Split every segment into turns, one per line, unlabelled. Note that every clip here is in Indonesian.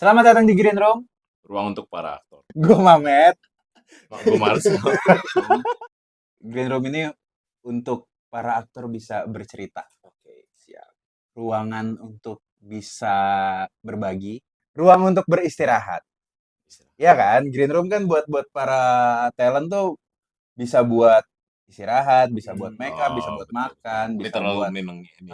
Selamat datang di Green Room.
Ruang untuk para aktor.
Gue Mamet.
Gue Marcel.
Green Room ini untuk para aktor bisa bercerita.
Oke, siap.
Ruangan untuk bisa berbagi. Ruang untuk beristirahat. Ya kan? Green Room kan buat para talent tuh bisa buat istirahat, bisa buat make up, bisa buat
betul.
makan,
Ini
bisa
terlalu
buat
memang ini.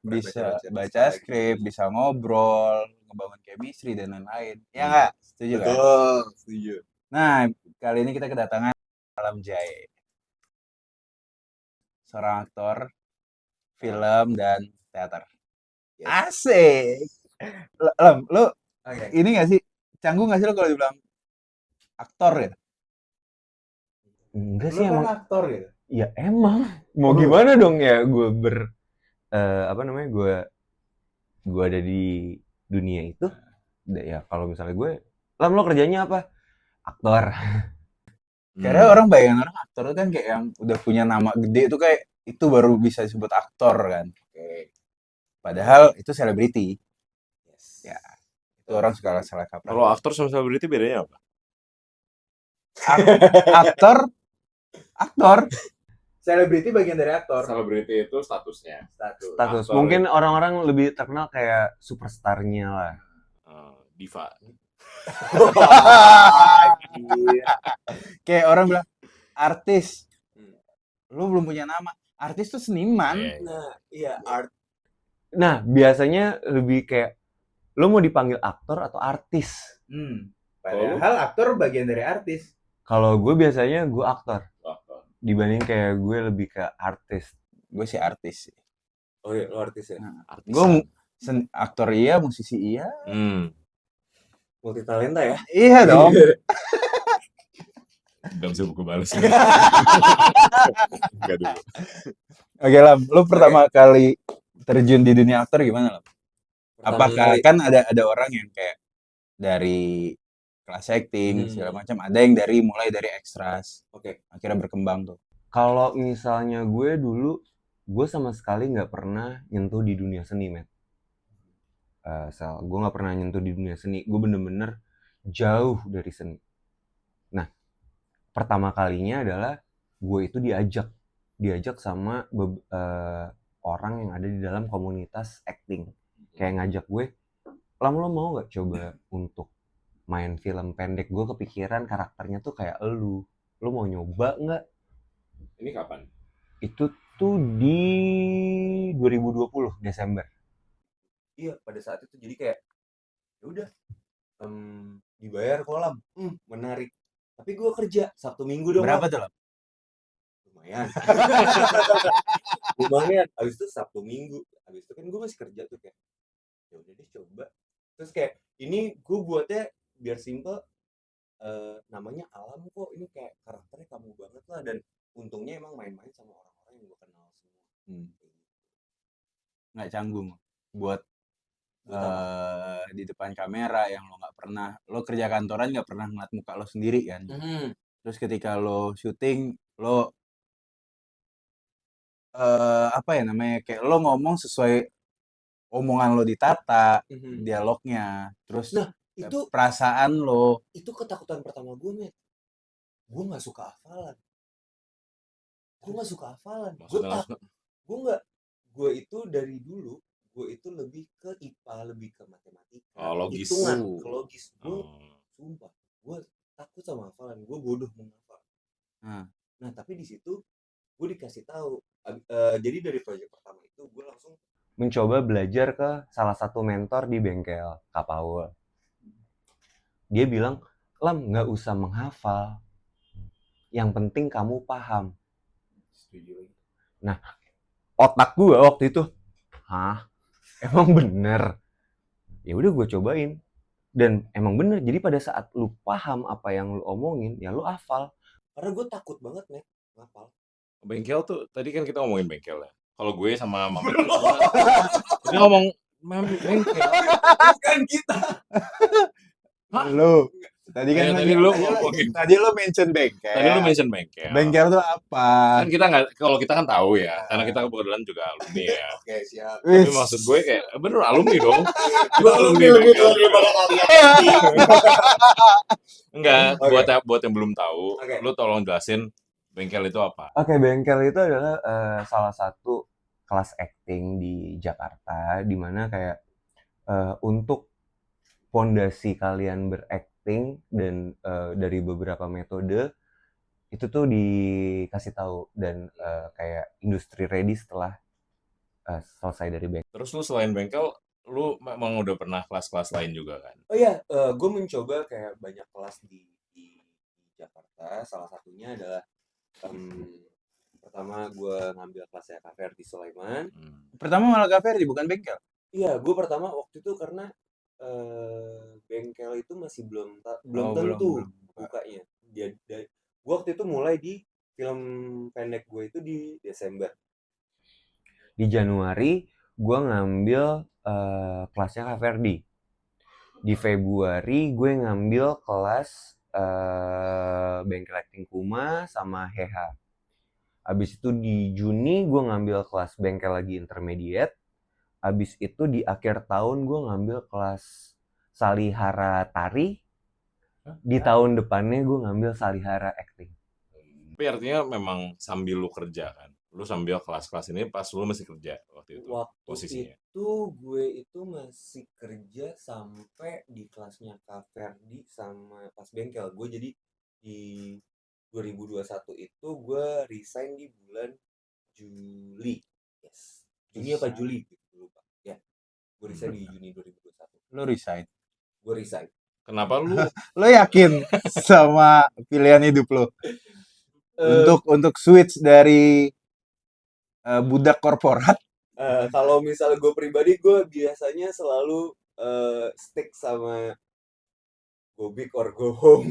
bisa baca skrip, bisa ngobrol, ngebangun chemistry dan lain-lain. Ya nggak? Setuju kan?
Betul, setuju.
Nah, kali ini kita kedatangan Alam Jae. Seorang aktor film dan teater.
Yes.
Asik. Lam, lu
Oke.
ini nggak sih? Canggung nggak sih lo kalau dibilang aktor ya?
Enggak
Lu
sih
kan
emang.
aktor gitu.
Ya emang. Mau gimana dong ya gue gue ada di dunia itu. Ya kalau misalnya gue, Lam lo kerjanya apa? Aktor.
Karena orang bayangan orang aktor itu kan kayak yang udah punya nama gede itu kayak itu baru bisa disebut aktor kan.
Oke.
Padahal itu selebriti.
Yes.
Ya. Itu orang suka salah kaprah.
Kalau aktor sama selebriti bedanya apa?
Aktor. Selebriti bagian dari aktor.
Selebriti itu statusnya.
Status.
Aktor.
Mungkin orang-orang lebih terkenal kayak superstarnya lah.
Diva.
Kayak orang bilang artis. Lu belum punya nama. Artis tuh seniman.
Nah, iya art.
Nah, biasanya lebih kayak lo mau dipanggil aktor atau artis?
Padahal aktor bagian dari artis.
Kalau gue biasanya gue aktor.
Aktor.
Dibanding kayak gue lebih ke artis.
Gue sih artis.
Oh iya, lu artis ya.
Gue aktor iya, musisi iya.
Multi talenta ya.
Iya dong.
Gak bisa buku balas. Enggak dulu.
Oke Lam, lu pertama kali terjun di dunia aktor gimana Lam? Apakah kan ada orang yang kayak dari kelas acting segala macam, ada yang mulai dari extras.
Oke.
Akhirnya berkembang tuh.
Kalau misalnya gue dulu, gue sama sekali nggak pernah nyentuh di dunia seni, men. Gue nggak pernah nyentuh di dunia seni. Gue bener-bener jauh dari seni. Nah, pertama kalinya adalah gue itu diajak sama orang yang ada di dalam komunitas acting. Kayak ngajak gue, Lam lo mau nggak coba untuk main film pendek? Gue kepikiran karakternya tuh kayak lu mau nyoba nggak?
Ini kapan?
Itu tuh di 2020 Desember.
Iya, pada saat itu jadi kayak ya udah dibayar kolam. Menarik. Tapi gue kerja Sabtu Minggu dong.
Berapa tuh Lam?
Lumayan. Abis itu Sabtu Minggu. Abis itu kan gue masih kerja tuh kayak ya udah deh coba. Terus kayak ini gue buatnya biar simple. Namanya Alam kok, ini kayak karakternya kamu banget lah, dan untungnya emang main-main sama orang-orang yang gue kenal semua.
Nggak canggung buat di depan kamera yang lo nggak pernah, lo kerja kantoran nggak pernah ngeliat muka lo sendiri kan. Terus ketika lo syuting lo apa ya namanya, kayak lo ngomong sesuai omongan lo ditata, dialognya, terus
Itu
perasaan lo.
Itu ketakutan pertama gue, Met. Gue nggak suka hafalan. Gue itu dari dulu gue itu lebih ke IPA, lebih ke matematika,
logis.
hitungan, ke logis. Sumpah, gue takut sama hafalan. Gue bodoh menghafal. Nah, tapi di situ gue dikasih tahu. Jadi dari proyek pertama itu gue langsung
mencoba belajar ke salah satu mentor di bengkel Kak Paul. Dia bilang, Lam nggak usah menghafal, yang penting kamu paham. Nah, otak gue waktu itu, emang bener? Ya udah gue cobain, dan emang bener. Jadi pada saat lu paham apa yang lu omongin, ya lu hafal.
Karena gue takut banget, Met, ngapal.
Bengkel tuh, tadi kan kita ngomongin bengkel ya. Kalau gue sama Mama ini ngomong bengkel.
Bukan kita.
Lo Tadi kan
Tadi lu
tadi
ngomongin.
tadi lu mention bengkel.
Tadi lu mention bengkel.
Bengkel tuh apa?
Kan kita nggak, kalau kita kan tahu ya, karena kita kebetulan juga alumni ya.
Oke, siap.
Tapi
Wis.
maksud gue kayak bener alumni dong.
Gue
Alumni
lebih
bengkel.
tua daripada kalian.
Enggak,
Oke.
buat yang belum tahu,
Oke.
lu tolong jelasin bengkel itu apa?
Oke, bengkel itu adalah salah satu kelas acting di Jakarta, di mana kayak untuk pondasi kalian berakting dan dari beberapa metode itu tuh dikasih tahu dan kayak industri ready setelah selesai dari bengkel.
Terus lu selain bengkel, lu memang udah pernah kelas-kelas lain juga kan?
Oh iya, gue mencoba kayak banyak kelas di Jakarta. Salah satunya adalah pertama gue ngambil kelasnya Kak Ferdi Sulaiman.
Pertama malah Kak Ferdi, bukan bengkel.
Iya, gue pertama waktu itu karena bengkel itu masih belum tentu bukanya. Gue waktu itu mulai di film pendek gue itu di Desember.
Di Januari gue ngambil kelasnya Kak Ferdi. Di Februari gue ngambil kelas bengkel acting Kuma sama Heha. Abis itu di Juni gue ngambil kelas bengkel lagi intermediate. Abis itu di akhir tahun gue ngambil kelas Salihara Tari. Di tahun depannya gue ngambil Salihara Acting.
Tapi artinya memang sambil lu kerja kan? Lu sambil kelas-kelas ini pas lu masih kerja waktu itu?
Waktu
posisinya?
itu gue itu masih kerja sampai di kelasnya Kak Ferdi sama pas bengkel. Gue jadi di 2021 itu gue resign di bulan Juli. Yes. Juni apa Juli gitu, lupa. Ya. Gue resign di Juni 2021.
Lo resign.
Gue resign.
Kenapa lu?
Lo yakin sama pilihan hidup lo? Untuk switch dari budak korporat?
Kalau misalnya gue pribadi, gue biasanya selalu stick sama go big or go home.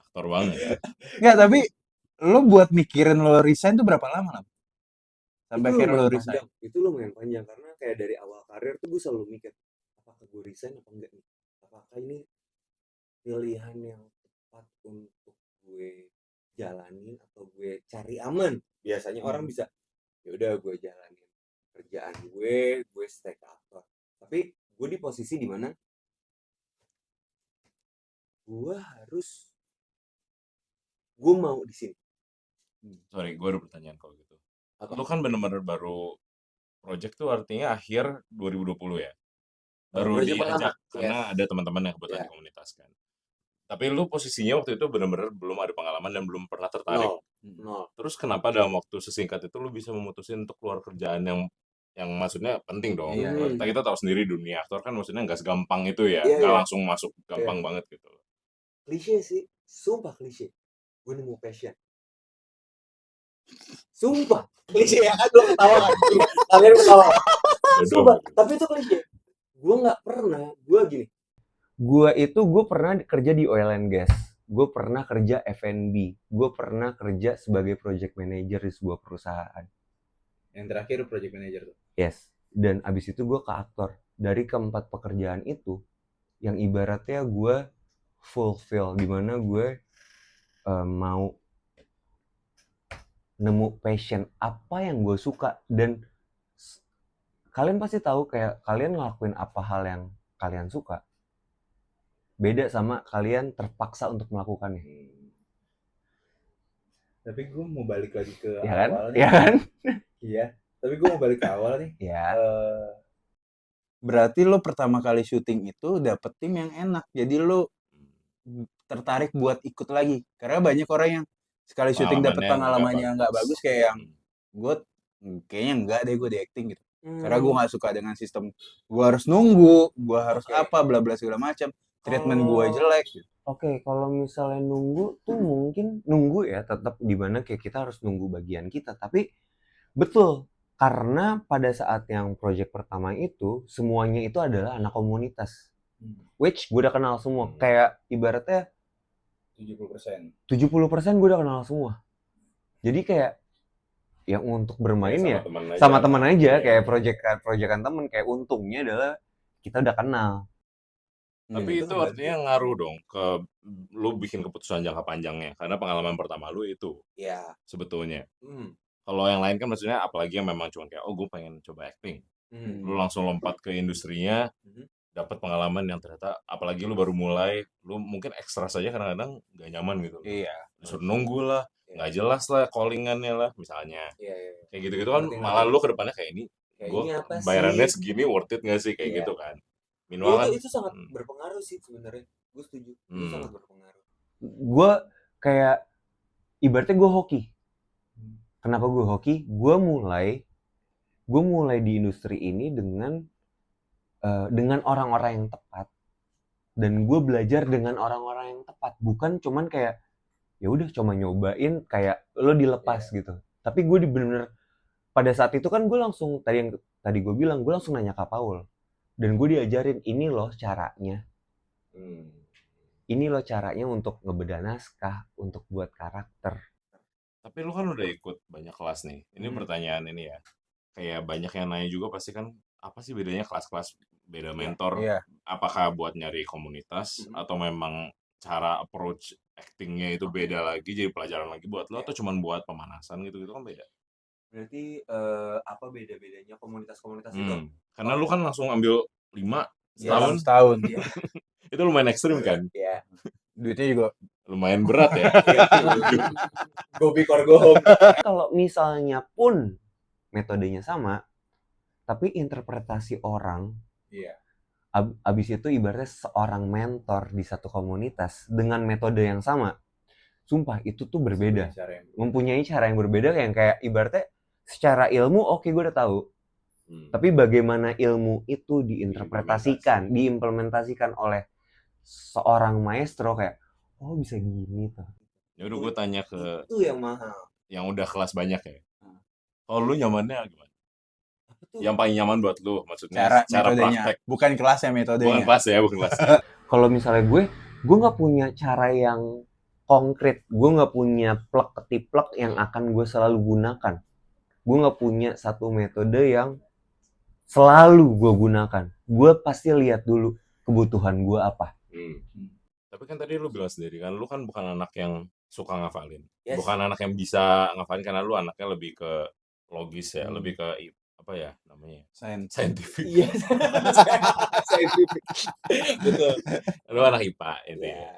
Aktor banget ya.
Enggak, tapi lo buat mikirin lo resign tuh berapa lama lah? Sampai akhirnya lo resign.
Itu lumayan panjang karena kayak dari awal karir tuh gue selalu mikir apakah gue resign apa enggak nih? Apakah ini pilihan yang tepat untuk gue jalanin atau gue cari aman? Biasanya orang bisa ya udah gue jalanin kerjaan gue stay ke aktor. Tapi gue di posisi dimana gue mau di sini.
Sorry, gue ada pertanyaan kalau gitu. Lu kan bener-bener baru project tuh artinya akhir 2020 ya? Baru
Project
diajak
pertama,
karena ada teman-teman yang kebetulan di komunitas kan. Tapi lu posisinya waktu itu bener-bener belum ada pengalaman dan belum pernah tertarik.
Nol.
Terus kenapa dalam waktu sesingkat itu lu bisa memutusin untuk keluar kerjaan yang maksudnya penting dong.
Iya.
Kita tahu sendiri dunia aktor kan maksudnya nggak segampang itu ya,
Iya,
nggak
iya.
langsung masuk gampang banget gitu.
Klise sih, sumpah klise. Gue nemu passion. Sumpah, klise ya kan, lo ketawa kan? Kalian ketawa. Sumpah, tapi itu klise. Gue nggak pernah, gue gini.
Gue pernah kerja di oil and gas. Gue pernah kerja F&B. Gue pernah kerja sebagai project manager di sebuah perusahaan.
Yang terakhir project manager tuh.
Yes. Dan abis itu gue ke aktor. Dari keempat pekerjaan itu, yang ibaratnya gue fulfill, dimana gue mau nemu passion apa yang gue suka. Dan kalian pasti tahu kayak kalian ngelakuin apa hal yang kalian suka. Beda sama kalian terpaksa untuk melakukannya.
Tapi gue mau balik lagi ke
Ya kan?
awal nih.
Ya kan?
Iya. Tapi gue mau balik ke awal nih.
Ya.
Berarti lo pertama kali syuting itu dapet tim yang enak. Jadi lo tertarik buat ikut lagi. Karena banyak orang yang sekali syuting dapet pengalamannya nggak bagus, kayak yang gue kayaknya enggak deh gue di acting gitu. Karena gue nggak suka dengan sistem gue harus nunggu, gue harus apa bla bla segala macam. Treatment gue jelek gitu.
Oke, kalau misalnya nunggu tuh mungkin nunggu ya tetap di mana kayak kita harus nunggu bagian kita. Tapi betul, karena pada saat yang project pertama itu semuanya itu adalah anak komunitas. Which gue udah kenal semua. Kayak ibaratnya
70%.
70% gue udah kenal semua. Jadi kayak yang untuk bermain ya
sama
teman aja, kayak proyekan temen. Kayak untungnya adalah kita udah kenal.
Tapi
Itu
itu
ngebantu.
artinya ngaruh dong ke lu bikin keputusan jangka panjangnya, karena pengalaman pertama lu itu
Iya.
sebetulnya.
Hmm.
Kalau yang lain kan maksudnya apalagi yang memang cuma kayak, oh gue pengen coba acting. Lu langsung lompat ke industrinya,
Mhm.
dapat pengalaman yang ternyata apalagi lu baru mulai, lu mungkin ekstra saja kadang-kadang nggak nyaman gitu.
Iya.
Disuruh nunggu lah,
Iya.
nggak jelas lah callingannya lah misalnya.
Iya, iya.
Kayak gitu-gitu kan
Ngerti,
malah
ngerti.
lu ke depannya kayak ini
Kayak
gue
ini apa
bayarannya
sih?
segini worth it gak sih kayak
Iya.
gitu kan.
Iya,
Minimal kan
itu sangat berpengaruh sih sebenarnya. Gue setuju. Itu sangat berpengaruh.
Gue kayak ibaratnya gue hoki. Kenapa gue hoki? Gue mulai di industri ini dengan orang-orang yang tepat, dan gue belajar dengan orang-orang yang tepat, bukan cuman kayak ya udah cuma nyobain kayak lo dilepas gitu. Tapi gue bener-bener pada saat itu kan gue langsung tadi gue bilang gue langsung nanya Kak Paul, dan gue diajarin ini loh caranya untuk ngebedah naskah, untuk buat karakter.
Tapi lu kan udah ikut banyak kelas nih. Ini pertanyaan ini ya. Kayak banyak yang nanya juga pasti kan, apa sih bedanya kelas-kelas, beda mentor?
Iya.
Apakah buat nyari komunitas atau memang cara approach actingnya itu beda lagi, jadi pelajaran lagi buat lo, atau cuman buat pemanasan gitu-gitu kan beda?
Berarti apa beda-bedanya komunitas-komunitas itu?
Karena lu kan langsung ambil 5
Dalam
setahun.
setahun.
Iya.
Itu lumayan ekstrim kan?
Iya.
Duitnya juga
Lumayan berat ya.
Go big or go home.
Kalau misalnya pun metodenya sama, tapi interpretasi orang,
Iya.
abis itu ibaratnya seorang mentor di satu komunitas dengan metode yang sama, sumpah itu tuh berbeda. Mempunyai cara yang berbeda, yang kayak ibaratnya secara ilmu oke gue udah tahu. Tapi bagaimana ilmu itu diimplementasikan oleh seorang maestro, kayak oh bisa gini tuh.
Ya udah gue tanya ke
Itu yang mahal.
yang udah kelas banyak ya. Kalau lu nyamannya gimana?
Apa tuh?
Yang paling nyaman buat lu maksudnya
Cara metodenya,
praktek.
bukan kelasnya metodenya.
Bukan kelas ya, bukan kelas.
Kalau misalnya gue nggak punya cara yang konkret, gue nggak punya plek ketiplek yang akan gue selalu gunakan. Gue nggak punya satu metode yang selalu gue gunakan. Gue pasti lihat dulu kebutuhan gue apa.
Tapi kan tadi lu bilang sendiri kan, lu kan bukan anak yang suka ngafalin.
Yes.
Bukan anak yang bisa ngafalin, karena lu anaknya lebih ke logis ya, lebih ke apa ya namanya? Scientific.
Iya. Scientific. Betul.
Lu anak IPA intinya.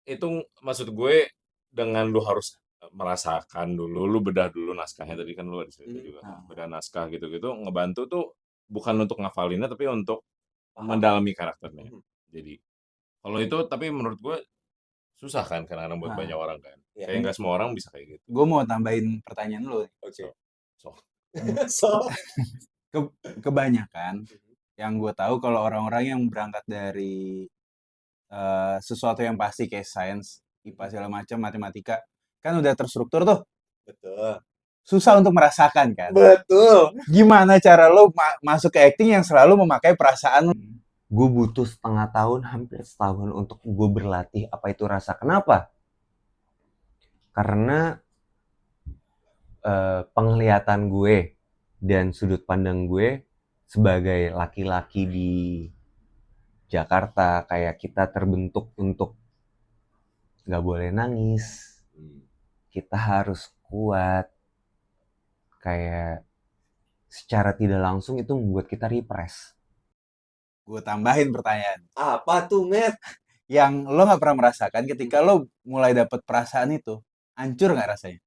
Itu maksud gue, dengan lu harus merasakan dulu, lu bedah dulu naskahnya, tadi kan lu ada cerita juga. Bedah naskah gitu-gitu ngebantu tuh bukan untuk ngafalinnya, tapi untuk mendalami karakternya. Jadi kalau itu, tapi menurut gue susah kan kadang-kadang buat banyak orang kan. Kayak nggak semua orang bisa kayak gitu.
Gue mau tambahin pertanyaan lu.
Oke.
Kebanyakan yang gue tahu kalau orang-orang yang berangkat dari sesuatu yang pasti kayak sains, IPA segala macam, matematika, kan udah terstruktur tuh.
Betul.
Susah untuk merasakan kan.
Betul.
Gimana cara lo masuk ke acting yang selalu memakai perasaan lo?
Gue butuh setengah tahun, hampir setahun untuk gue berlatih apa itu rasa. Kenapa? Karena penglihatan gue dan sudut pandang gue sebagai laki-laki di Jakarta, kayak kita terbentuk untuk gak boleh nangis, kita harus kuat, kayak secara tidak langsung itu membuat kita repress.
Gue tambahin pertanyaan.
Apa tuh, Matt?
Yang lo gak pernah merasakan ketika lo mulai dapet perasaan itu, hancur gak rasanya?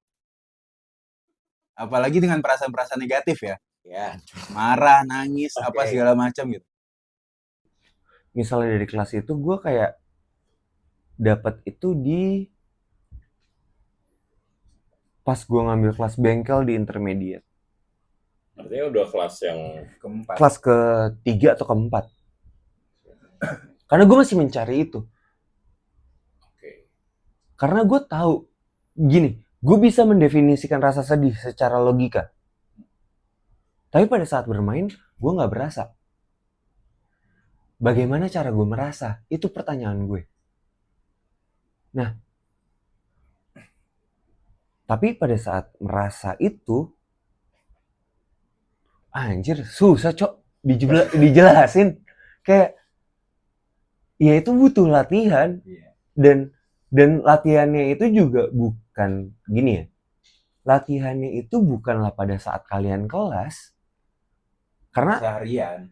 Apalagi dengan perasaan-perasaan negatif ya.
Ya.
Marah, nangis, apa segala macam gitu.
Misalnya dari kelas itu gue kayak dapat itu di pas gue ngambil kelas bengkel di intermediate.
Artinya udah kelas yang
keempat.
Kelas ke-3 atau ke-4. Karena gue masih mencari itu. Karena gue tahu, gini, gue bisa mendefinisikan rasa sedih secara logika. Tapi pada saat bermain, gue gak berasa. Bagaimana cara gue merasa? Itu pertanyaan gue. Nah, tapi pada saat merasa itu, anjir, susah cok dijelasin. Kayak ya itu butuh latihan.
Iya.
Dan latihannya itu juga bukan gini ya. Latihannya itu bukanlah pada saat kalian kelas. Karena
Seharian.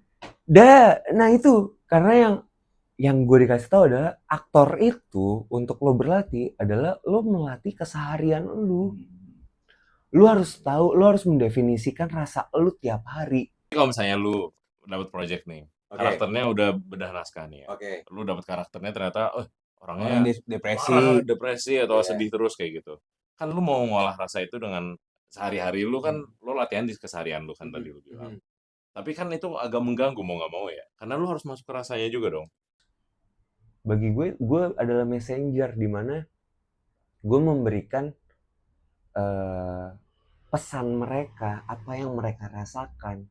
nah itu karena yang gue dikasih tahu adalah aktor itu untuk lo berlatih adalah lo melatih keseharian lo. Lo harus tahu, lo harus mendefinisikan rasa lo tiap hari.
Kalau misalnya lu dapat project nih,
Oke.
karakternya udah bedah naskah nih ya.
Oke.
Lu dapat karakternya ternyata
Orang
orangnya
depresi.
marah, depresi atau
Iya.
sedih terus kayak gitu. Kan lu mau ngolah rasa itu dengan sehari-hari lu kan lu latihan di keseharian lu kan tadi lu bilang. Tapi kan itu agak mengganggu mau nggak mau ya. Karena lu harus masuk ke rasanya juga dong.
Bagi gue adalah messenger di mana gue memberikan pesan mereka, apa yang mereka rasakan.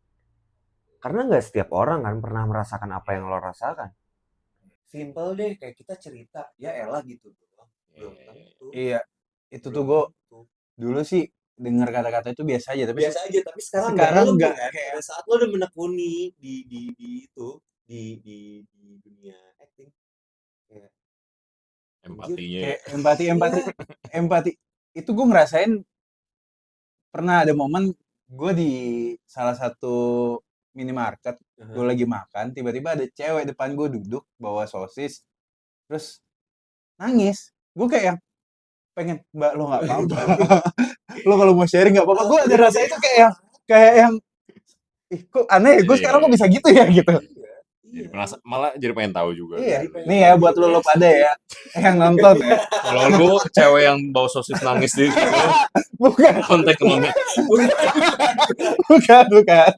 Karena nggak setiap orang kan pernah merasakan apa yang lo rasakan.
Simple deh, kayak kita cerita, ya elah gitu doang. Belum tentu.
Iya. Itu tuh
Belum
gue
tentu.
dulu sih dengar kata-kata itu biasa aja, tapi
Biasa aja, tapi sekarang
sekarang
dalam
nggak
kan.
kayak-
Pada saat lo udah menekuni di dunia acting, kayak
Empatinya.
kayak empati itu gue ngerasain. Pernah ada momen gue di salah satu minimarket, gue lagi makan, tiba-tiba ada cewek depan gue duduk bawa sosis, terus nangis. Gue kayak yang pengen, mbak lo nggak apa-apa, lo kalau mau sharing nggak apa-apa. Gue ada rasa itu kayak yang ih kok aneh ya, gue sekarang kok bisa gitu ya gitu.
Jadi malah jadi pengen tahu juga.
Iya. Nih ya buat lo pada ya yang nonton ya.
Kalau lu cewek yang bawa sosis nangis di
Bukan,
kontak kemana?
bukan.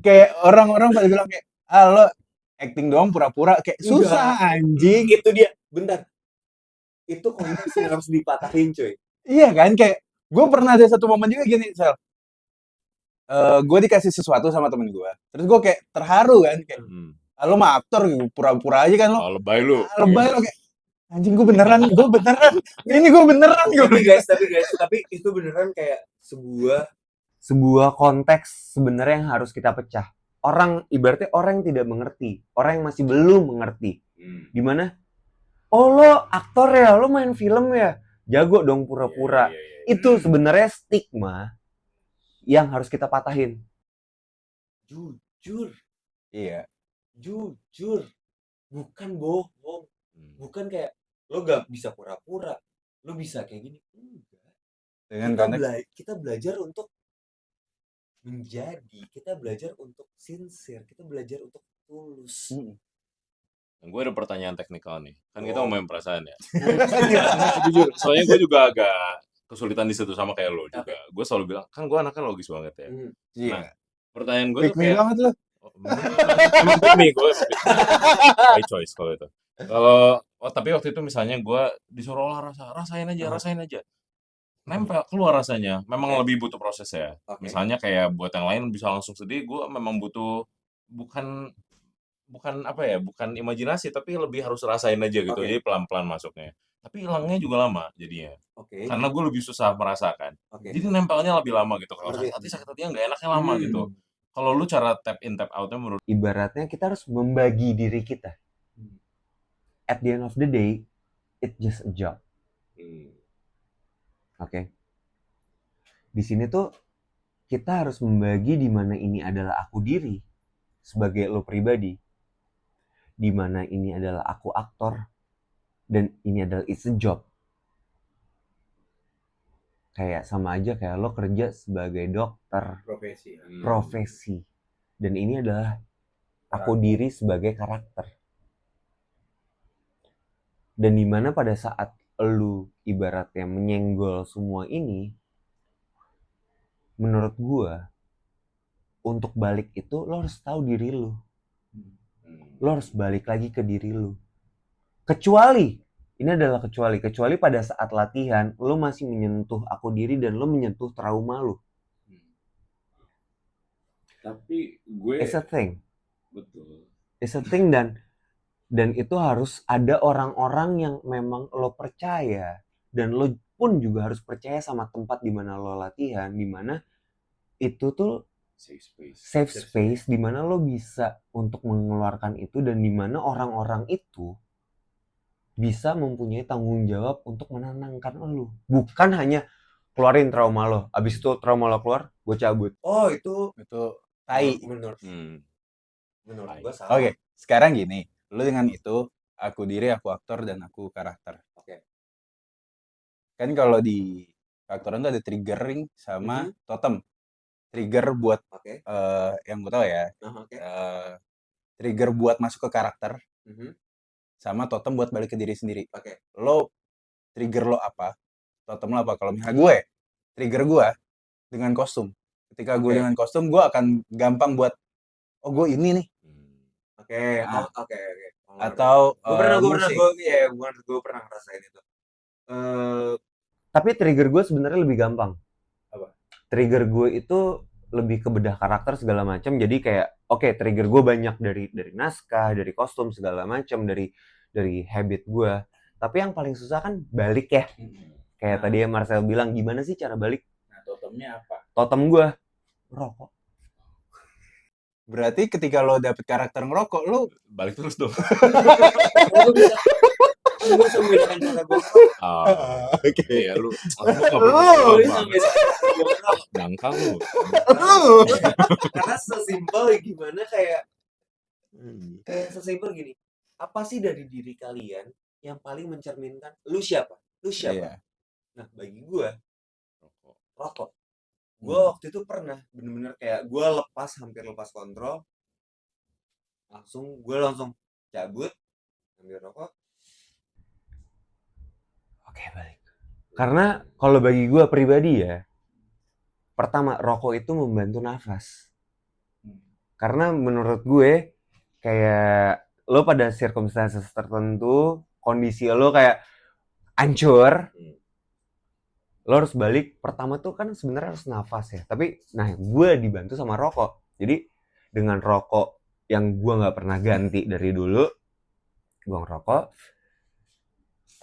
Kayak orang-orang pada bilang kayak, lo acting doang pura-pura, kayak susah anjing.
Itu dia, bentar. Itu konteks yang harus dipatahin coy.
Iya kan, kayak gue pernah ada satu momen juga gini, Sel. Gue dikasih sesuatu sama temen gue, terus gue kayak terharu kan, kayak lo mah aktor, pura-pura aja kan lo.
Lebay lu.
Lebay lo kayak anjing, gue beneran, ini gue beneran.
Tapi itu beneran kayak
Sebuah konteks sebenarnya yang harus kita pecah. Ibaratnya orang yang tidak mengerti, orang yang masih belum mengerti. Dimana, lo aktor ya, lo main film ya, jago dong pura-pura. Itu sebenarnya stigma yang harus kita patahin.
jujur,
Iya.
jujur, bukan bohong, bukan kayak lo gak bisa pura-pura, lo bisa kayak gini. Enggak.
Dengan konteks
Kita belajar untuk menjadi, kita belajar untuk sincere, kita belajar untuk tulus.
Gue ada pertanyaan teknikal nih. Kan kita ngomongin perasaan ya. Jujur, soalnya gue juga agak kesulitan di situ sama kayak lo juga. Gue selalu bilang, kan gue anaknya logis banget ya.
Iya.
Nah, pertanyaan gue tuh
Pick me
kayak
banget lo.
emang pick me, gue by choice kalau itu. Tapi waktu itu misalnya gue disuruh olah rasain aja. Nempel keluar rasanya. Memang lebih butuh proses ya. Misalnya kayak buat yang lain bisa langsung sedih, gue memang butuh bukan apa ya, bukan imajinasi, tapi lebih harus rasain aja gitu. Jadi pelan-pelan masuknya. Tapi hilangnya juga lama jadinya. Karena gue lebih susah merasakan. Jadi nempelnya lebih lama gitu. Kalau sakit hatinya nggak enaknya lama gitu. Kalau lu cara tap in tap outnya menurut
Ibaratnya kita harus membagi diri kita. At the end of the day, it's just a job. Oke. Di sini tuh kita harus membagi di mana ini adalah aku diri sebagai lo pribadi, di mana ini adalah aku aktor, dan ini adalah it's a job. Kayak sama aja kayak lo kerja sebagai dokter, profesi. Dan ini adalah aku diri sebagai karakter. Dan dimana pada saat lo ibaratnya menyenggol semua ini, menurut gua untuk balik itu lo harus tahu diri lo. Lo harus balik lagi ke diri lo. Kecuali pada saat latihan lo masih menyentuh aku diri dan lo menyentuh trauma lo.
Tapi gue
It's a thing.
betul.
It's a thing dan itu harus ada orang-orang yang memang lo percaya, dan lo pun juga harus percaya sama tempat di mana lo latihan, di mana itu tuh safe space di mana lo bisa untuk mengeluarkan itu, dan di mana orang-orang itu bisa mempunyai tanggung jawab untuk menenangkan lu. Bukan hanya keluarin trauma lo, abis itu trauma lo keluar, gue cabut.
Oh, itu
tai.
menurut
Tai.
gue salah.
Oke, sekarang gini, lu dengan itu aku diri, aku aktor, dan aku karakter.
Oke.
Kan kalau di karakteran tuh ada triggering sama totem. Trigger buat
Oke.
yang gue tahu ya,
Oke.
trigger buat masuk ke karakter
Mhm.
sama totem buat balik ke diri sendiri.
Oke.
Lo trigger lo apa? Totem lo apa? Kalau misalnya gue, trigger gue dengan kostum. Ketika gue
Oke.
dengan kostum, gue akan gampang buat, oh gue ini nih.
Oke.
Nah,
Oke.
atau
gue pernah
musik.
gue pernah ngerasain itu.
Tapi trigger gue sebenarnya lebih gampang.
Apa?
Trigger gue itu lebih ke bedah karakter segala macam. Jadi kayak oke, trigger gue banyak dari naskah, dari kostum segala macam, dari habit gue. Tapi yang paling susah kan balik ya. Kayak tadi yang Marcel bilang, gimana sih cara balik?
Nah, totemnya apa?
Totem gue rokok.
Berarti ketika lo dapet karakter ngerokok, lo
Balik terus dong.
Gue bisa membedakan cara gue.
oke.
Iya lu. Dangkal lu.
Karena sesimpel gimana kayak sesimpel gini. Apa sih dari diri kalian yang paling mencerminkan lu siapa?
Iya.
Nah, bagi gue rokok. Gue
Hmm.
waktu itu pernah bener-bener kayak gue hampir lepas kontrol. Gue langsung cabut, ambil rokok.
Oke, balik. Karena kalau bagi gue pribadi ya, pertama rokok itu membantu nafas. Karena menurut gue kayak lo pada circumstances tertentu, kondisi lo kayak hancur, lo harus balik. Pertama tuh kan sebenarnya harus nafas ya. Tapi nah gue dibantu sama rokok. Jadi dengan rokok yang gue nggak pernah ganti dari dulu, gue ngerokok,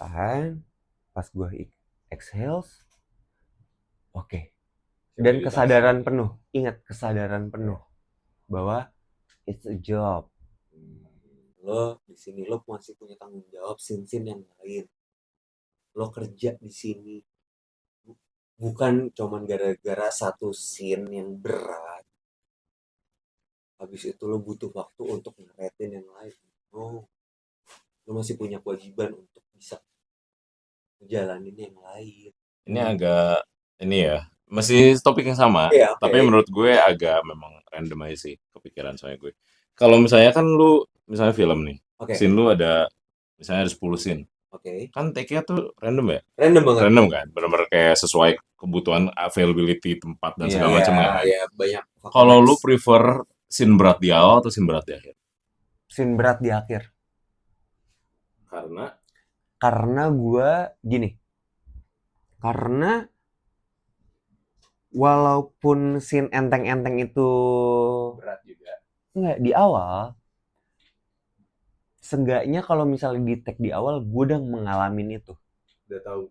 tahan, pas gue exhales, oke. Dan kesadaran penuh, ingat kesadaran penuh bahwa it's a job.
Lo di sini lo masih punya tanggung jawab scene yang lain. Lo kerja di sini bukan cuman gara-gara satu scene yang berat. Habis itu lo butuh waktu untuk ngeretin yang lain. No. Lo masih punya kewajiban untuk bisa jalanin yang lain.
Ini agak ya, masih topik yang sama,
Iya, oke.
tapi menurut gue agak memang random aja sih kepikiran soalnya gue. Kalau misalnya kan lu misalnya film nih,
Oke.
scene lu ada misalnya ada 10 scene.
Oke.
Kan take-nya tuh random ya?
Random banget.
Random kan? Benar-benar kayak sesuai kebutuhan availability tempat dan segala macam kan.
Iya, banyak.
Kalau lu prefer scene berat di awal atau scene berat di akhir?
Scene berat di akhir. Karena gue gini. Karena walaupun scene enteng-enteng itu
Berat juga.
enggak di awal, seenggaknya kalau misalnya di tag di awal gue udah mengalamin itu.
Udah tahu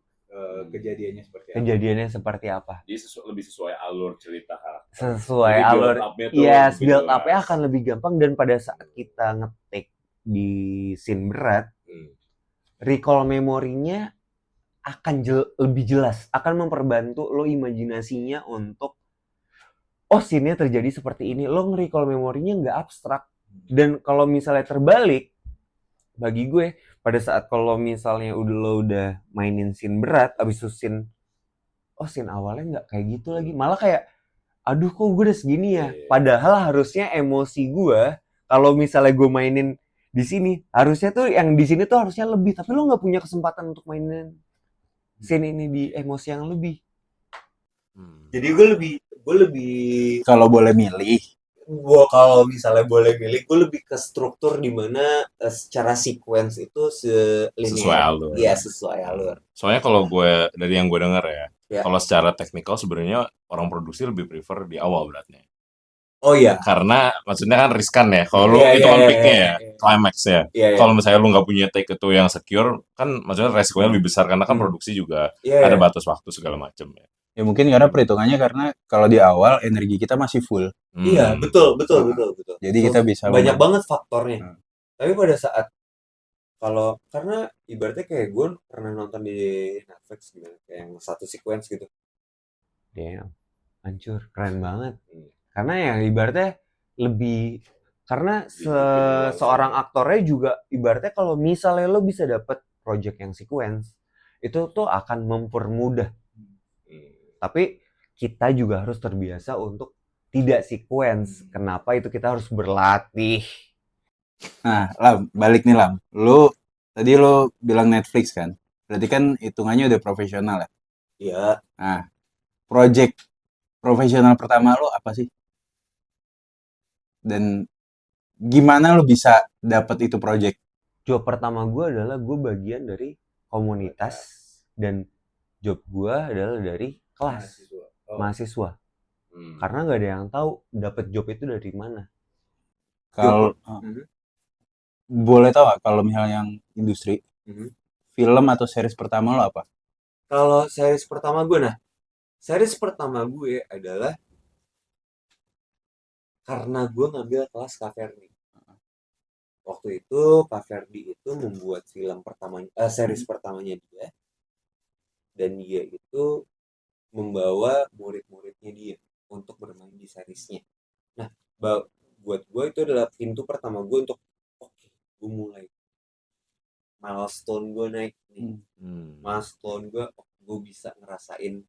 kejadiannya seperti apa.
Kejadiannya seperti apa.
Jadi lebih sesuai alur cerita karakter.
Sesuai
Jadi
alur.
build up-nya tuh
Yes,
lebih
build
jelas.
up-nya akan lebih gampang, dan pada saat kita nge-take di scene berat, recall memorinya akan lebih jelas, akan memperbantu lo imajinasinya untuk scene-nya terjadi seperti ini. Lo nge-recall memorinya nggak abstrak. Dan kalau misalnya terbalik, bagi gue pada saat kalau misalnya lo udah mainin scene berat, abis itu scene awalnya nggak kayak gitu lagi, malah kayak aduh kok gue udah segini ya. Padahal harusnya emosi gue kalau misalnya gue mainin di sini, harusnya tuh yang di sini tuh harusnya lebih, tapi lo nggak punya kesempatan untuk mainin scene ini di emosi yang lebih.
Jadi gue lebih
Kalau boleh milih,
kalau misalnya boleh milih, gue lebih ke struktur di mana secara sequence itu
Sesuai alur.
Iya, sesuai alur.
Soalnya kalau gue dari yang gue dengar ya,
Ya.
kalau secara teknikal sebenarnya orang produksi lebih prefer di awal beratnya.
Oh iya.
Karena maksudnya kan riskan ya. Kalau lu
Iya,
itu
iya,
kan
iya,
peaknya
iya,
ya,
iya.
climax ya.
Iya, iya.
Kalau misalnya lu nggak punya take itu yang secure, kan maksudnya resikonya lebih besar karena kan produksi juga
Iya,
ada
iya.
batas waktu segala macam ya.
ya mungkin karena perhitungannya karena kalau di awal energi kita masih full.
Iya, betul.
Jadi kita bisa
banyak banget faktornya. Tapi pada saat Kalau karena ibaratnya kayak gue pernah nonton di Netflix gitu, kayak yang satu sequence gitu.
Damn, hancur, keren banget.
Hmm.
Karena ya ibaratnya lebih, karena
Dihidupi langsung.
seorang aktornya juga ibaratnya kalau misalnya lo bisa dapet project yang sequence, itu tuh akan mempermudah.
Hmm.
Tapi kita juga harus terbiasa untuk tidak sequence. Kenapa itu kita harus berlatih?
Nah, Lam, balik nih Lam. Tadi lo bilang Netflix kan? Berarti kan hitungannya udah profesional ya?
Iya,
Nah, project profesional pertama lo apa sih? Dan gimana lo bisa dapet itu project?
Job pertama gue adalah gue bagian dari komunitas dan job gue adalah dari kelas
mahasiswa. Oh.
mahasiswa.
Hmm.
Karena nggak ada yang tahu dapat job itu dari mana.
Kalau
Mhm.
boleh tahu nggak kalau misalnya yang industri,
Mhm.
film atau series pertama lo apa?
Kalau series pertama gue, series pertama gue adalah karena gue ngambil kelas Kak Ferdi. Waktu itu Kak Ferdi itu membuat film series pertamanya dia, dan dia itu membawa murid-muridnya dia untuk bermain di seriesnya. Nah, buat gue itu adalah pintu pertama gue untuk oke, gue mulai milestone gue naik nih. Milestone gue bisa ngerasain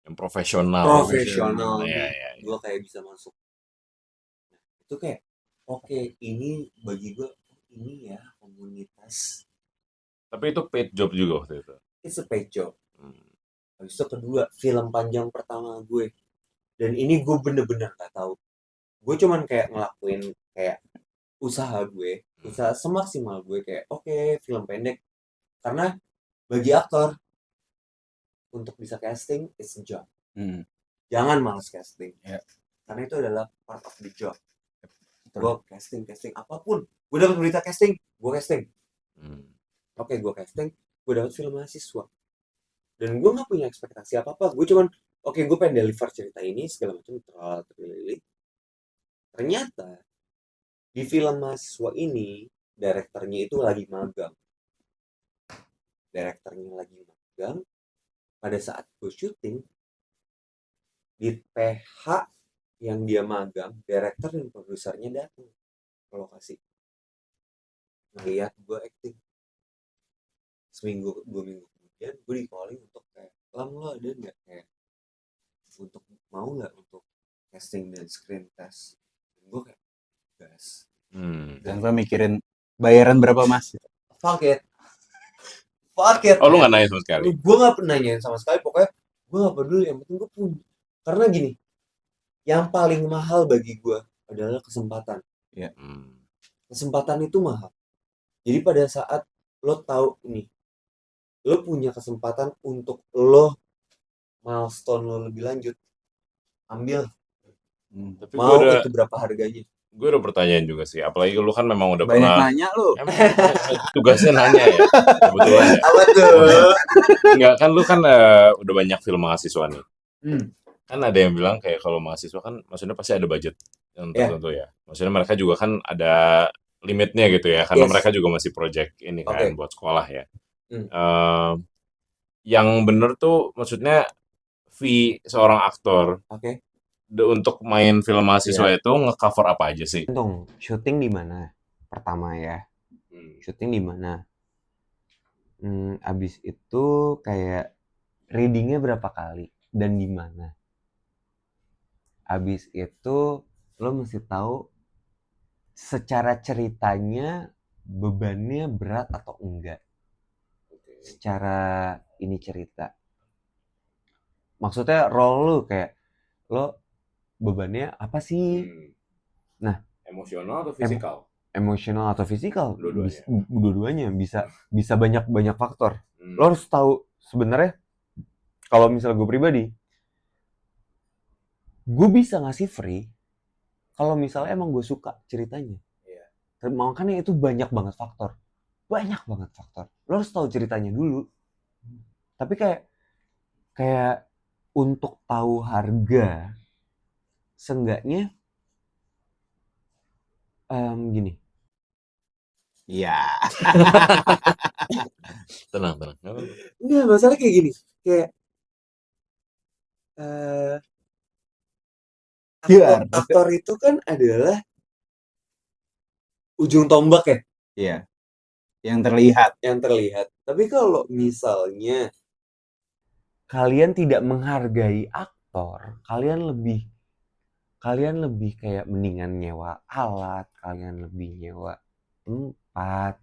Yang profesional.
profesional
Iya,
nih.
iya, iya.
Gue kayak bisa masuk. Nah, itu kayak oke, ini bagi gue ini ya komunitas.
Tapi itu paid job juga waktu itu.
It's a paid job.
Hmm.
Habis itu kedua, film panjang pertama gue. Dan ini gue bener-bener gak tahu. Gue cuman kayak ngelakuin kayak usaha semaksimal gue kayak oke, film pendek. Karena bagi aktor untuk bisa casting it's a job. Jangan malas casting.
Ya.
Karena itu adalah part of the job.
Betul.
Gue casting apapun. Gue dapat berita casting, gue casting. Oke, gue casting, gue dapat film mahasiswa. Dan gue nggak punya ekspektasi apa-apa. Gue cuman oke, gue pengen deliver cerita ini segala macam terpilih. Ternyata di film mahasiswa ini direkturnya itu lagi magang. Pada saat gue syuting di PH yang dia magang, direktur dan produsernya datang ke lokasi ngeliat gue acting. Seminggu 2 minggu kemudian gue di calling untuk kayak Lam, lo ada nggak kayak untuk mau nggak untuk casting dan screen test. Dan gue kayak gas.
Dan gue mikirin bayaran berapa mas?
Fuck it.
Oh, lu nggak nanya sama sekali?
Gue nggak pernah nanyain sama sekali. Pokoknya gue nggak peduli. Yang penting gue punya. Karena gini, yang paling mahal bagi gue adalah kesempatan. Kesempatan itu mahal. Jadi pada saat lo tahu nih, lo punya kesempatan untuk lo milestone lo lebih lanjut, ambil.
Tapi
mau itu berapa harganya?
Gue udah pertanyaan juga sih, apalagi lu kan memang udah
Banyak
pernah
nanya lu.
emang tugasnya nanya ya, kebetulan ya.
Apa tuh?
Enggak, kan lu kan udah banyak film mahasiswa nih. Kan ada yang bilang kayak kalau mahasiswa kan maksudnya pasti ada budget yang tertentu ya. Maksudnya mereka juga kan ada limitnya gitu ya, karena mereka juga masih project ini kan buat sekolah ya. Yang bener tuh maksudnya fee seorang aktor untuk main film mahasiswa itu nge-cover apa aja sih?
Untung syuting di mana? Pertama ya. Syuting di mana? Abis itu kayak readingnya berapa kali dan di mana? Abis itu lo mesti tahu secara ceritanya bebannya berat atau enggak. Secara ini cerita. Maksudnya role lu kayak lo bebannya apa sih? Nah,
emosional atau fisikal?
Emosional atau fisikal?
Dua-duanya.
Dua-duanya bisa banyak faktor. Lo harus tahu sebenarnya kalau misalnya gue pribadi, gue bisa ngasih free kalau misalnya emang gue suka ceritanya. Makanya itu banyak banget faktor. Lo harus tahu ceritanya dulu. Tapi kayak untuk tahu harga, seenggaknya gini.
Iya.
Tenang, tenang. Nggak apa-apa.
Enggak, masalah kayak gini. Kayak eh
Gimana?
aktor itu kan adalah ujung tombak ya
Iya. Yang terlihat.
yang terlihat. Tapi kalau misalnya
Kalian tidak menghargai aktor, kalian lebih kayak mendingan nyewa alat, kalian lebih nyewa tempat.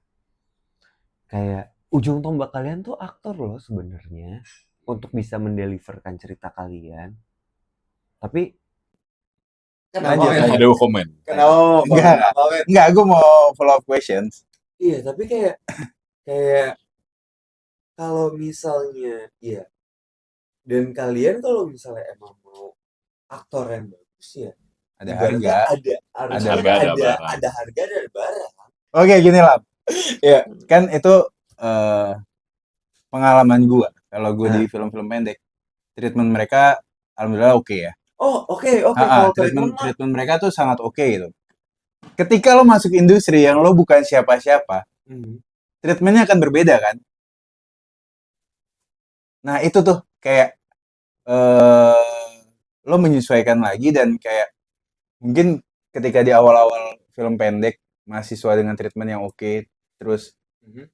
Kayak ujung tombak kalian tuh aktor loh sebenarnya untuk bisa mendeliverkan cerita kalian. Tapi
Lanjut,
Ada
lanjut.
komen.
kenapa
Enggak, gue mau follow up questions.
iya, tapi kayak kalau misalnya iya, dan kalian kalau misalnya emang mau aktor yang bagus ya
Ada
ibaratnya
harga.
harusnya
harga, ada barang.
ada harga dan barang.
Oke, gini lah.
Ya.
Kan itu pengalaman gue. Kalau gue di
Nah.
film-film pendek, treatment mereka alhamdulillah oke ya.
Oh, oke. Kalau
Treatment mereka tuh sangat oke gitu. Ketika lo masuk industri yang lo bukan siapa-siapa, treatmentnya akan berbeda kan. Nah itu tuh kayak lo menyesuaikan lagi dan kayak mungkin ketika di awal-awal film pendek mahasiswa dengan treatment yang oke, terus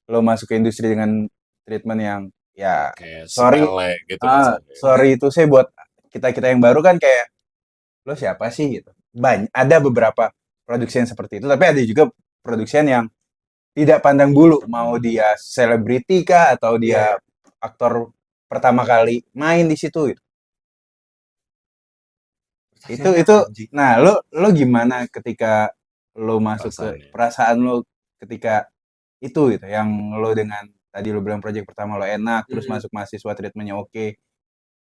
lo masuk ke industri dengan treatment yang ya
Kayak
sorry,
sepele gitu rasanya.
sorry itu saya buat kita yang baru kan kayak lo siapa sih gitu. Ada beberapa produksi yang seperti itu, tapi ada juga produksi yang tidak pandang bulu, mau dia selebriti kah atau dia aktor pertama kali main di situ gitu. Itu nah lo gimana ketika lo masuk ke perasaan lo ketika itu gitu yang lo dengan tadi lo bilang project pertama lo enak terus masuk mahasiswa treatmentnya oke,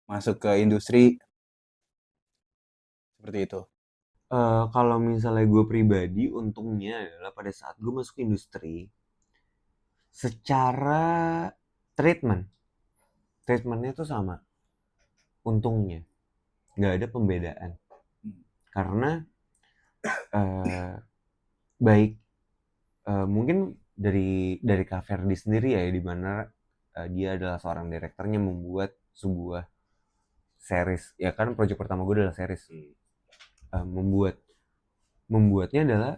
masuk ke industri seperti itu.
Kalau misalnya gue pribadi, untungnya adalah pada saat gue masuk industri, secara treatmentnya tuh sama. Untungnya nggak ada pembedaan, karena baik mungkin dari Kak Ferdi sendiri ya, di mana dia adalah seorang direkturnya membuat sebuah series, ya kan project pertama gue adalah series. Membuatnya adalah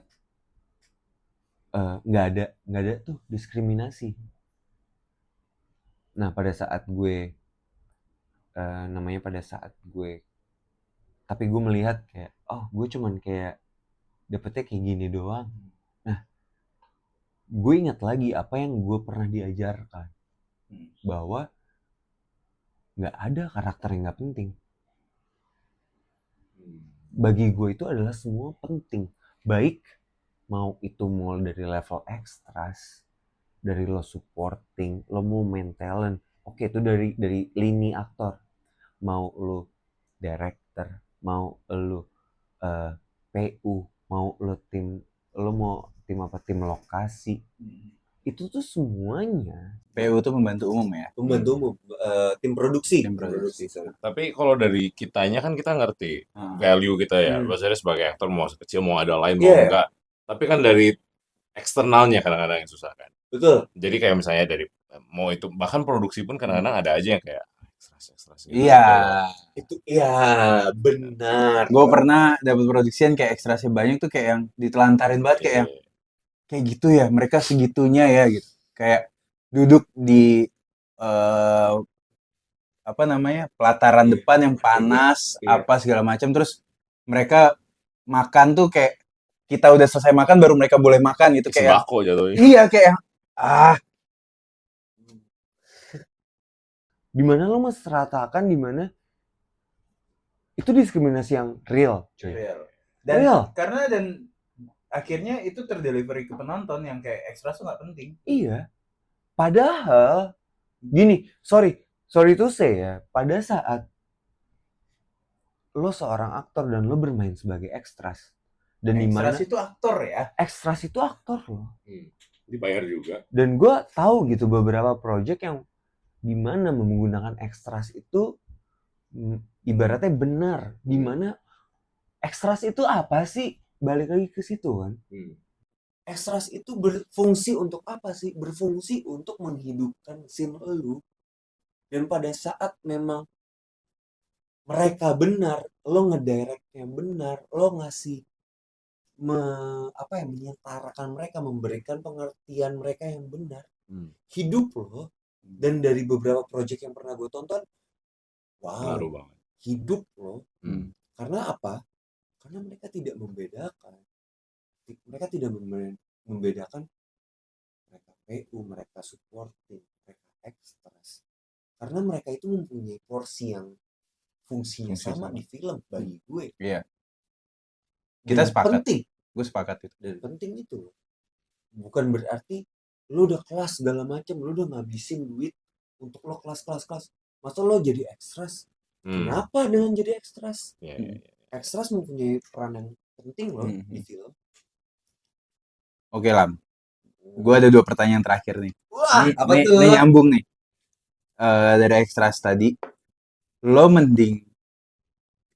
nggak ada tuh diskriminasi. Nah pada saat gue tapi gue melihat kayak gue cuman kayak dapetnya kayak gini doang. Nah gue ingat lagi apa yang gue pernah diajarkan, bahwa nggak ada karakter yang nggak penting. Bagi gue itu adalah semua penting, baik mau itu mulai dari level ekstras, dari lo supporting, lo mau main talent, oke itu dari lini aktor, mau lo director, mau lo PU, mau lo tim lokasi, itu tuh semuanya.
PU tuh pembantu umum ya.
Pembantu umum, tim produksi.
Tapi kalau dari kitanya kan kita ngerti value kita ya, maksudnya sebagai aktor mau kecil mau ada lain mau enggak. Tapi kan dari eksternalnya kadang-kadang yang susah kan.
Betul.
Jadi kayak misalnya dari mau itu bahkan produksi pun kadang-kadang ada aja yang kayak ekstras gitu.
Iya.
Itu iya benar.
Gue pernah dapat produksian kayak ekstrasnya banyak tuh kayak yang ditelantarin banget kayak yang kayak gitu ya, mereka segitunya ya gitu. Kayak duduk di apa namanya pelataran depan yang panas apa segala macam, terus mereka makan tuh kayak kita udah selesai makan baru mereka boleh makan gitu kayak
sembako jatuhnya.
Iya kayak
Dimana lo menseratakan dimana itu diskriminasi yang real, coy.
Real. Karena akhirnya itu terdelivery ke penonton yang kayak ekstra tuh nggak penting.
Iya. Padahal gini, sorry to say ya, pada saat lo seorang aktor dan lo bermain sebagai ekstras, dan dimana
ekstras itu aktor ya.
Ekstras itu aktor loh.
Dibayar juga.
Dan gue tahu gitu beberapa project yang dimana menggunakan ekstras itu ibaratnya benar, dimana ekstras itu apa sih, balik lagi ke situ kan.
Ekstras itu berfungsi untuk apa sih? Berfungsi untuk menghidupkan scene lu. Dan pada saat memang mereka benar, lo ngedirectnya benar, lo ngasih menyetarakan mereka, memberikan pengertian mereka yang benar, hidup lo. Dan dari beberapa project yang pernah gue tonton, wow,
Ngaruh banget.
hidup lo.
Hmm.
Karena apa? Karena mereka tidak membedakan. Mereka tidak membedakan mereka PU, mereka supporting, mereka ekstras. Karena mereka itu mempunyai porsi yang fungsinya
Fungsi
sama
sama.
di film bagi gue.
Iya.
Dan
Kita sepakat.
penting.
Gue sepakat itu.
Dan penting itu. Bukan berarti lu udah kelas segala macam, lu udah ngabisin duit untuk lo kelas. Masa lo jadi ekstras? Kenapa dengan jadi ekstras?
Ya.
Ekstras mempunyai peran yang penting loh di film.
Oke Lam, gue ada 2 pertanyaan terakhir nih.
Wah, apa
Ini
tuh?
nyambung nih. Dari ekstras tadi, lo mending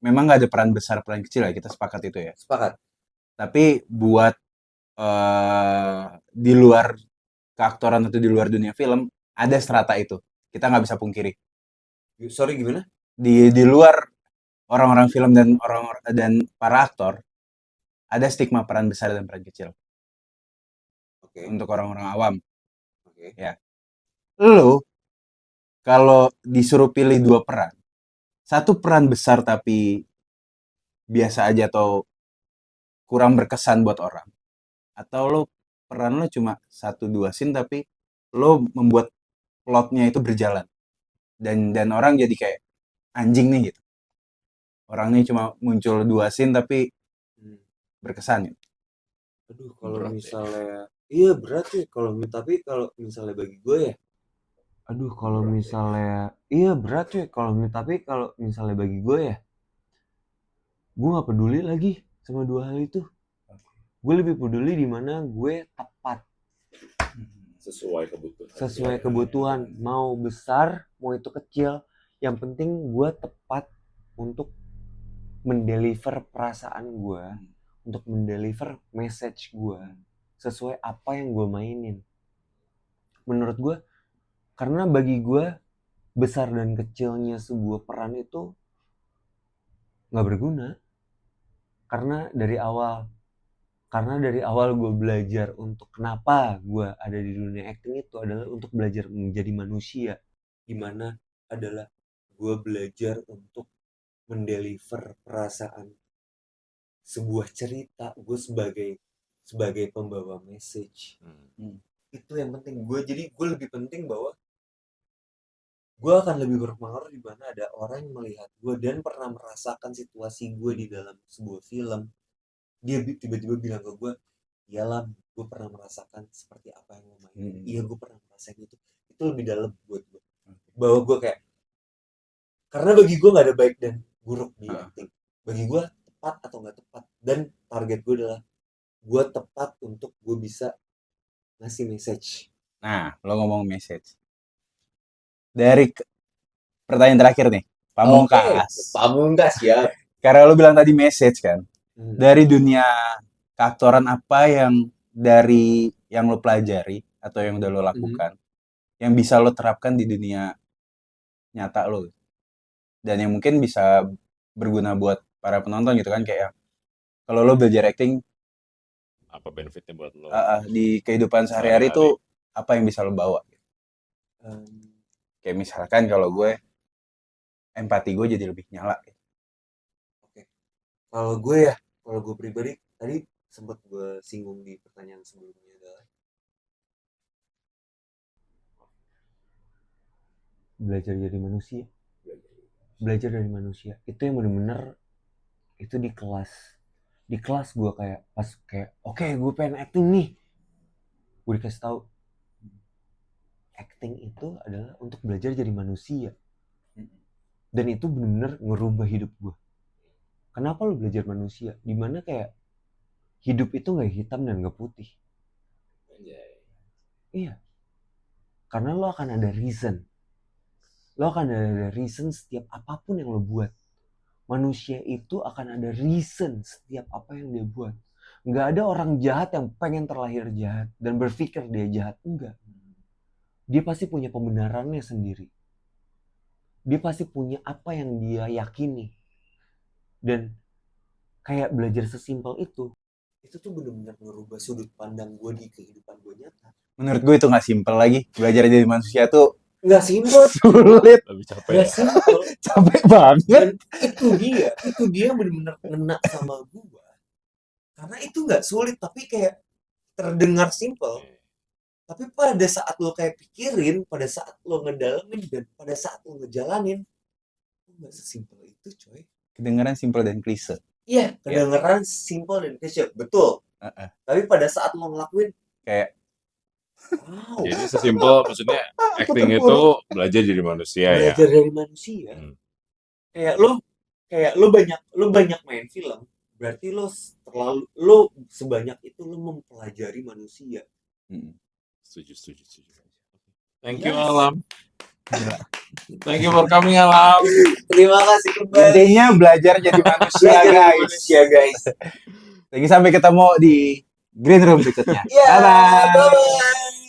memang gak ada peran besar peran kecil ya, kita sepakat itu ya.
Sepakat.
Tapi buat di luar keaktoran atau di luar dunia film ada strata itu. Kita nggak bisa pungkiri.
Sorry, gimana?
Di luar orang-orang film dan para aktor ada stigma peran besar dan peran kecil.
Oke.
Untuk orang-orang awam.
Oke.
Ya. Lo kalau disuruh pilih 2 peran, 1 peran besar tapi biasa aja atau kurang berkesan buat orang, atau lo peran lo cuma 1-2 scene tapi lo membuat plotnya itu berjalan dan orang jadi kayak anjing nih gitu. Orangnya cuma muncul 2 scene tapi berkesan gitu.
Aduh, kalau
Berat ya.
misalnya iya berat sih tapi kalau misalnya bagi gue ya
Kalau misalnya bagi gue ya, gue nggak peduli lagi sama 2 hal itu. Gue lebih peduli di mana gue tepat
Sesuai
kebutuhan, mau besar mau itu kecil, yang penting gue tepat untuk mendeliver perasaan gue, untuk mendeliver message gue sesuai apa yang gue mainin. Menurut gue, karena bagi gue besar dan kecilnya sebuah peran itu nggak berguna. Karena dari awal gue belajar untuk kenapa gue ada di dunia acting itu adalah untuk belajar menjadi manusia.
Dimana adalah gue belajar untuk mendeliver perasaan sebuah cerita, gue sebagai pembawa message. Itu yang penting gue. Jadi gue lebih penting bahwa gue akan lebih berpengaruh di mana ada orang yang melihat gue dan pernah merasakan situasi gue di dalam sebuah film. Dia tiba-tiba bilang ke gue, ya Lam, gue pernah merasakan seperti apa yang lo mainin. Iya, gue pernah merasakan itu. Itu lebih dalam buat gue. Bahwa gue kayak, karena bagi gue gak ada baik dan buruk di acting. Bagi gue tepat atau gak tepat. Dan target gue adalah gue tepat untuk gue bisa ngasih message.
Nah, lo ngomong message. Dari pertanyaan terakhir nih, Pamungkas.
Pamungkas ya.
Karena lo bilang tadi message kan. Dari dunia keaktoran apa yang dari yang lo pelajari atau yang udah lo lakukan yang bisa lo terapkan di dunia nyata lo dan yang mungkin bisa berguna buat para penonton gitu kan, kayak kalau lo belajar acting
apa benefitnya buat lo
di kehidupan sehari-hari itu apa yang bisa lo bawa kayak misalkan kalau gue empati gue jadi lebih nyala.
Oke. Kalau gue pribadi tadi sempat gue singgung di pertanyaan sebelumnya adalah
belajar dari manusia itu yang benar-benar itu di kelas gue kayak pas kayak oke, gue pengen acting nih, gue dikasih tahu acting itu adalah untuk belajar jadi manusia, dan itu benar-benar ngerubah hidup gue. Kenapa lo belajar manusia? Dimana kayak hidup itu nggak hitam dan nggak putih. Iya, karena lo akan ada reason. Lo akan ada reason setiap apapun yang lo buat. Manusia itu akan ada reason setiap apa yang dia buat. Nggak ada orang jahat yang pengen terlahir jahat dan berpikir dia jahat. Enggak. Dia pasti punya pembenarannya sendiri. Dia pasti punya apa yang dia yakini. Dan kayak belajar sesimpel itu
tuh bener-bener ngerubah sudut pandang gue di kehidupan gue nyata.
Menurut gue itu nggak simpel lagi. Belajar jadi manusia tuh
Nggak simpel,
sulit,
Lebih capek
nggak
ya.
simpel.
capek banget.
Dan itu dia bener-bener ngena sama gue. Karena itu nggak sulit, tapi kayak terdengar simpel. Tapi pada saat lo kayak pikirin, pada saat lo ngedalamin, dan pada saat lo ngejalanin, nggak sesimpel itu, coy.
Kedengaran simpel dan klise.
Iya, kedengeran simpel dan klise, betul. Tapi pada saat lo ngelakuin,
Kayak
wow,
Jadi sesimpel maksudnya acting itu belajar jadi manusia ya.
belajar dari manusia. Kayak lo banyak main film, berarti lo sebanyak itu lo mempelajari manusia.
Setuju. Thank you
Yes.
Alam.
gila.
Thank you for coming Alam.
Terima kasih kembali.
Intinya belajar jadi manusia,
Belajar dari
guys.
manusia, guys.
Lagi sampai ketemu di Green Room berikutnya.
Ya,
Bye-bye.
bye-bye.